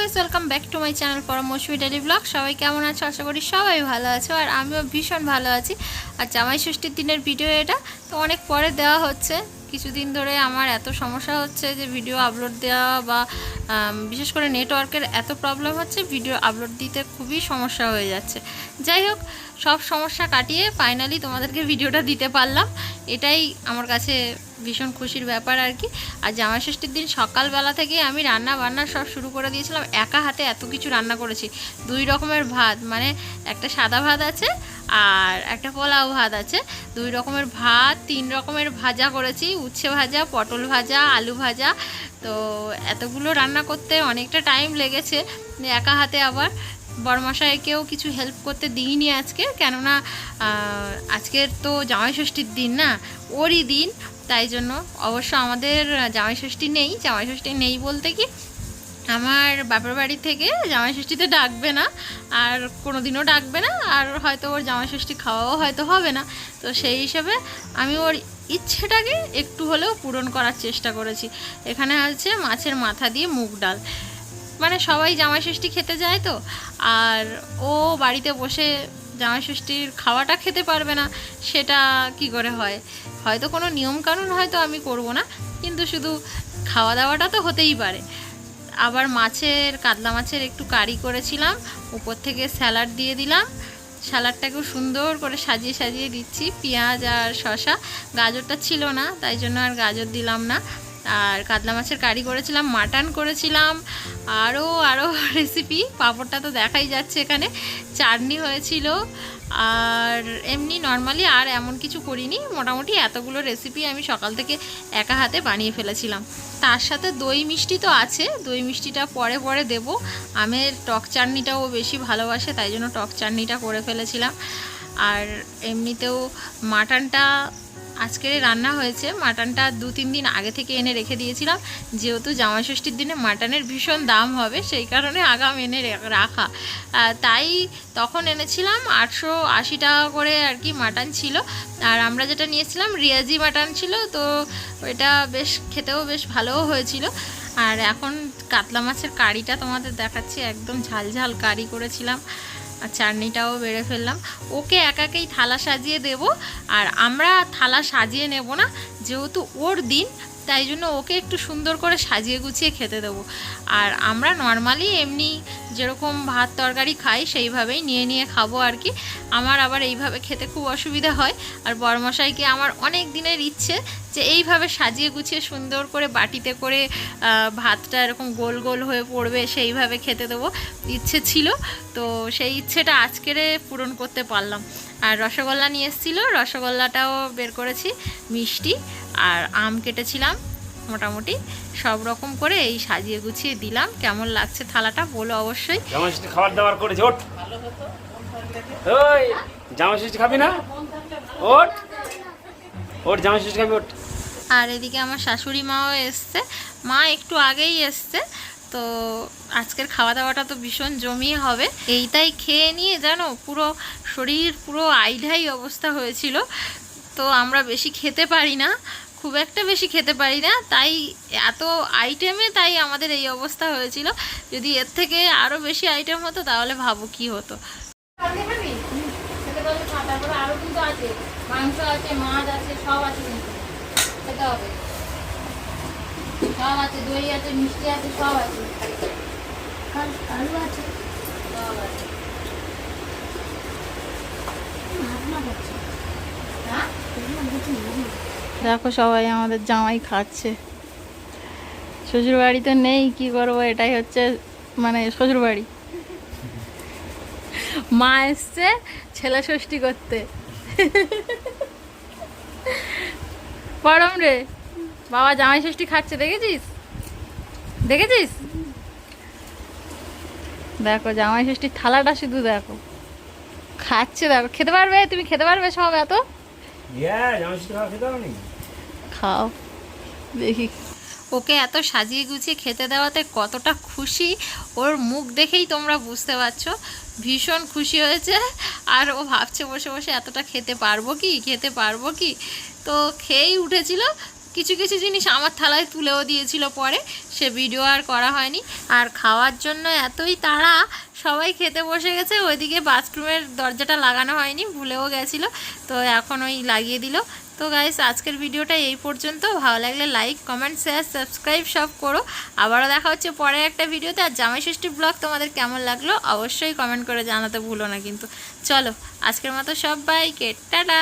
Guys, welcome back to my channel Paramousumi daily blog. সবাই কেমন আছো? আশা করি সবাই ভালো আছো, আর আমিও ভীষণ ভালো আছি। আর জামাই ষষ্ঠীর দিনের ভিডিও এটা তো অনেক পরে দেওয়া হচ্ছে। কিছুদিন ধরে আমার এত সমস্যা হচ্ছে যে ভিডিও আপলোড দেওয়া বা বিশেষ করে নেটওয়ার্কের এত প্রবলেম হচ্ছে, ভিডিও আপলোড দিতে খুবই সমস্যা হয়ে যাচ্ছে। যাই হোক, সব সমস্যা কাটিয়ে ফাইনালি তোমাদেরকে ভিডিওটা দিতে পারলাম, এটাই আমার কাছে ভীষণ খুশির ব্যাপার আর কি। আর জামাই ষষ্ঠীর দিন সকালবেলা থেকে আমি রান্না বান্না সব শুরু করে দিয়েছিলাম। একা হাতে এত কিছু রান্না করেছি। 2 রকমের ভাত, মানে একটা সাদা ভাত আছে আর একটা পোলাও ভাত আছে। 2 রকমের ভাত, 3 রকমের ভাজা করেছি, উচ্ছে ভাজা, পটল ভাজা, আলু ভাজা। তো এতগুলো রান্না করতে অনেকটা টাইম লেগেছে একা হাতে। আবার বড়মশাইকেও কিছু হেল্প করতে দিইনি আজকে, কেননা আজকের তো জামাই ষষ্ঠীর দিন না, ওরই দিন। তাই জন্য অবশ্য আমাদের জামাই ষষ্ঠী নেই। জামাই ষষ্ঠী নেই বলতে কি, আমার বাপের বাড়ি থেকে জামাই ষষ্ঠীতে ডাকবে না, আর কোনো দিনও ডাকবে না, আর হয়তো ওর জামাই ষষ্ঠী খাওয়াও হয়তো হবে না। তো সেই হিসেবে আমি ওর ইচ্ছেটাকে একটু হলেও পূরণ করার চেষ্টা করেছি। এখানে আছে মাছের মাথা দিয়ে মুগ ডাল, মানে সবাই জামাই ষষ্ঠী খেতে যায় তো, আর ও বাড়িতে বসে জামাই ষষ্ঠীর খাওয়াটা খেতে পারবে না, সেটা কি করে হয়? হয়তো কোনো নিয়মকানুন হয়তো আমি করব না, কিন্তু শুধু খাওয়া দাওয়াটা তো হতেই পারে। আবার কাতলা মাছের একটু কারি করেছিলাম, উপর থেকে স্যালাড দিয়ে দিলাম। স্যালাডটাকেও সুন্দর করে সাজিয়ে সাজিয়ে দিচ্ছি, পেঁয়াজ আর শসা। গাজরটা ছিল না, তাই জন্য আর গাজর দিলাম না। আর কাতলা মাছের কারি করেছিলাম, মাটন করেছিলাম, আরও রেসিপি। পাঁপড়টা তো দেখাই যাচ্ছে এখানে, চাটনি হয়েছিল, আর এমনি নর্মালি আর এমন কিছু করিনি। মোটামুটি এতগুলো রেসিপি আমি সকাল থেকে একা হাতে বানিয়ে ফেলেছিলাম। তার সাথে দই মিষ্টি তো আছে, দই মিষ্টিটা পরে পরে দেবো। আমের টক চাটনিটাও বেশি ভালোবাসে, তাই জন্য টক চাটনিটা করে ফেলেছিলাম। আর এমনিতেও মাটনটা আজকের রান্না হয়েছে। মাটনটা 2-3 দিন আগে থেকে এনে রেখে দিয়েছিলাম, যেহেতু জামাই ষষ্ঠীর দিনে মাটনের ভীষণ দাম হবে, সেই কারণে আগাম এনে রাখা। তাই তখন এনেছিলাম 880 টাকা করে আর কি মাটন ছিল। আর আমরা যেটা নিয়েছিলাম রিয়াজি মাটন ছিল, তো এটা বেশ খেতেও বেশ ভালোও হয়েছিল। আর এখন কাতলা মাছের কারিটা তোমাদের দেখাচ্ছি, একদম ঝালঝাল কারি করেছিলাম। আর চাটনিটাও বেড়ে ফেললাম। ওকে একাকেই থালা সাজিয়ে দেব, আর আমরা থালা সাজিয়ে নেব না, যেহেতু ওর দিন, তাই জন্য ওকে একটু সুন্দর করে সাজিয়ে গুছিয়ে খেতে দেবো। আর আমরা নর্মালি এমনি যেরকম ভাত তরকারি খাই সেইভাবেই নিয়ে নিয়ে খাবো আর কি। আমার আবার এইভাবে খেতে খুব অসুবিধা হয়। আর বড়মশাইকে আমার অনেক দিনের ইচ্ছে যে এইভাবে সাজিয়ে গুছিয়ে সুন্দর করে বাটিতে করে ভাতটা এরকম গোল গোল হয়ে পড়বে, সেইভাবে খেতে দেবো ইচ্ছে ছিল। তো সেই ইচ্ছেটা আজকেরে পূরণ করতে পারলাম। আর রসগোল্লা নিয়ে এসেছিলো, রসগোল্লাটাও বের করেছি, মিষ্টি আর আম কেটেছিলাম। মোটামুটি সব রকম করে এই সাজিয়ে গুছিয়ে দিলাম। কেমন লাগছে থালাটা বলো অবশ্যই। জামাই ষষ্ঠী খাবার দাবার করেছে, ওঠ। ওই জামাই ষষ্ঠী খাবি না? ওঠ ওঠ, জামাই ষষ্ঠী খাবি, ওঠ। আর এদিকে আমার শাশুড়ি মাও এসছে, মা একটু আগেই এসছে। তো আজকের খাওয়া দাওয়াটা তো ভীষণ জমিয়ে হবে। এইটাই খেয়ে নিয়ে জানো পুরো শরীর পুরো আইঢাই অবস্থা হয়েছিল। তো আমরা বেশি খেতে পারি না, খুব একটা বেশি খেতে পারি না, তাই এত আইটেমে তাই আমাদের এই অবস্থা হয়েছিল। যদি এর থেকে আরও বেশি আইটেম হতো তাহলে ভাবো কি হতো। তারপরে আরও কিন্তু আছে, মাংস আছে, মাছ আছে, সব আছে, কিন্তু খেতে হবে। সব আছে, দই আছে, মিষ্টি আছে, সব আছে, আলু আছে, সব আছে। দেখো সবাই আমাদের জামাই খাচ্ছে। শ্বশুর বাড়িতে নেই, কি করবো, এটাই হচ্ছে মানে শ্বশুর বাড়ি। মা এসছে ছেলে ষষ্ঠী করতে। পরম রে বাবা জামাই ষষ্ঠী খাচ্ছে, দেখেছিস দেখেছিস? দেখো জামাই ষষ্ঠীর থালাটা শুধু দেখো, খাচ্ছে। দেখো খেতে পারবে, তুমি খেতে পারবে সব এত? খাও দেখি। ওকে এত সাজিয়ে গুছিয়ে খেতে দেওয়াতে কতটা খুশি, ওর মুখ দেখেই তোমরা বুঝতে পারছো। ভীষণ খুশি হয়েছে। আর ও ভাবছে বসে বসে এতটা খেতে পারবো কি। তো খেয়েই উঠেছিল, কিছু কিছু জিনিস আমার থালায় তুলেও দিয়েছিল, পরে সে ভিডিও আর করা হয়নি। আর খাওয়ার জন্য এতই তাড়া, সবাই খেতে বসে গেছে, ওইদিকে বাথরুমের দরজাটা লাগানো হয়নি, ভুলেও গেছিলো, তো এখন ওই লাগিয়ে দিল। তো গাইস, আজকের ভিডিওটা এই পর্যন্ত। ভালো লাগলে লাইক, কমেন্ট, শেয়ার, সাবস্ক্রাইব সব করো। আবারও দেখা হচ্ছে পরে একটা ভিডিওতে। আর জামাই ষষ্ঠী ব্লগ তোমাদের কেমন লাগলো অবশ্যই কমেন্ট করে জানাতে ভুলো না কিন্তু। চলো, আজকের মতো সবাইকে টাটা।